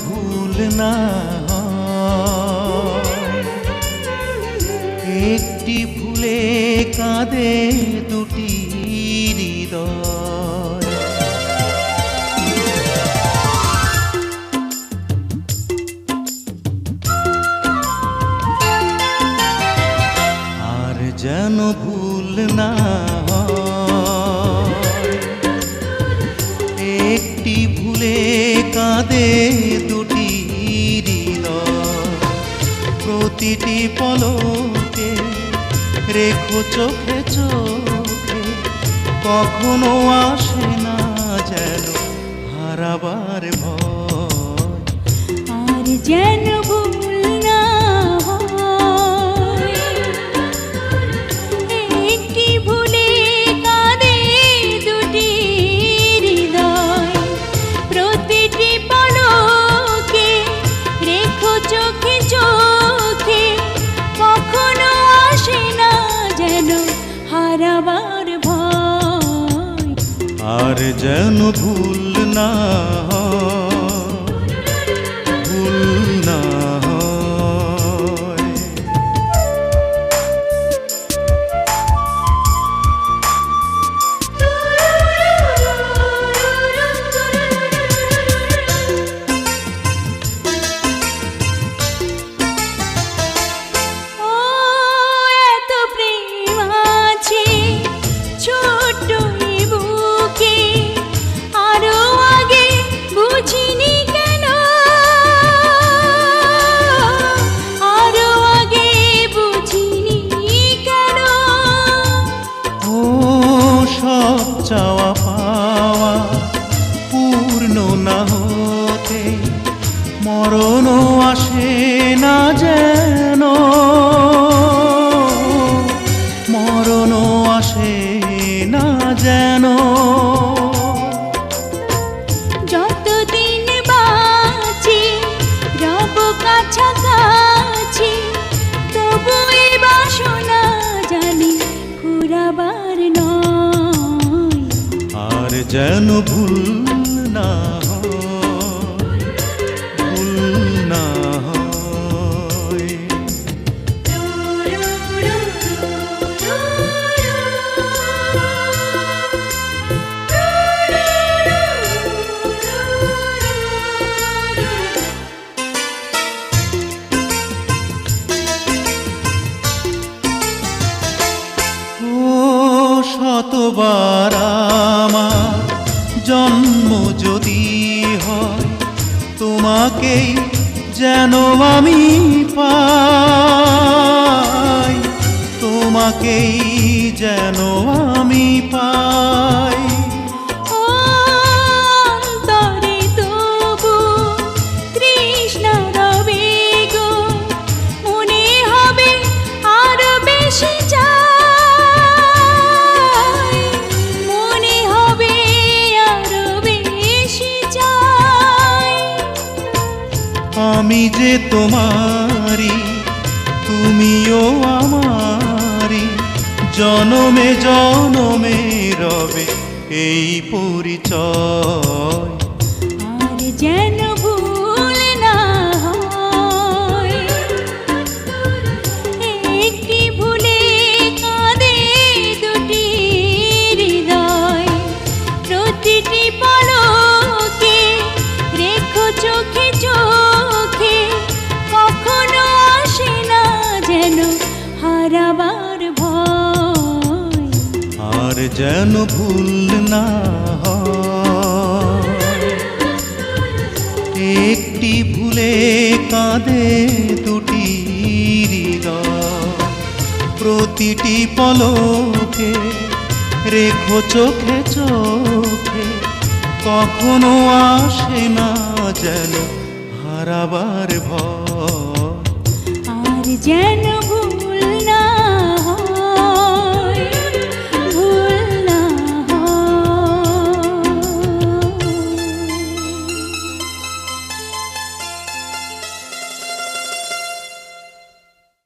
ভুল না হয়। একটি ভুলে কাঁদে দুটি হৃদয়। আর যেন ভুল না হয়। একটি ভুলে কাঁদে দুটি হৃদয়। প্রতিটি পলকে রেখো চোখে চোখে, কখনো আসে না যেন হারাবার ভয়। আর যেন ভুল না হয়। একটি ভুলে কাঁদে দুটি হৃদয়। প্রতিটি পলকে রেখো চোখে চোখে, কখনো আসে না যেন হারাবার ভয়। আর যেন ভুল না হয়, ভুল না হয়। ও এত প্রেম আছে ছোট্ট এই বুকে, আরো আগে বুঝিনি কেন, আরো আগে বুঝিনি কেন। ও সব চাওয়া পাওয়া পূর্ণ না হতে মরণও আসে না যেন, মরণও আসে না যেন। যতদিন বাঁচি রব কাছাকাছি, তবু এ বাসনা জানি ফুরাবার নয়। আর যেন ভুল না হয়, ভুল না হয়। ও শতবার আমার জন্ম যদি হয়, তোমাকেই যেন আমি পাই, তোমাকেই যেন আমি পাই। ও অন্তরে তবু তৃষ্ণা রবে গো, মনে হবে আরো বেশি চাই, মনে হবে আরো বেশি চাই। আমি যে তোমারি, তুমিও আমারি, জনমে জনমে রবে এই পরিচয়। আর যেন ভুল না হয়। একটি ভুলে কাঁদে দুটি হৃদয়। প্রতিটি পলকে রেখো চোখে চোখে, কখনো আসে না যেন হারাবার ভয়। আর যেন ভুল না হয়। একটি ভুলে কাঁদে দুটি হৃদয়। প্রতিটি পলকে রেখো চোখে চোখে, কখনো আসে না যেন হারাবার ভয়। আর যেন ভুল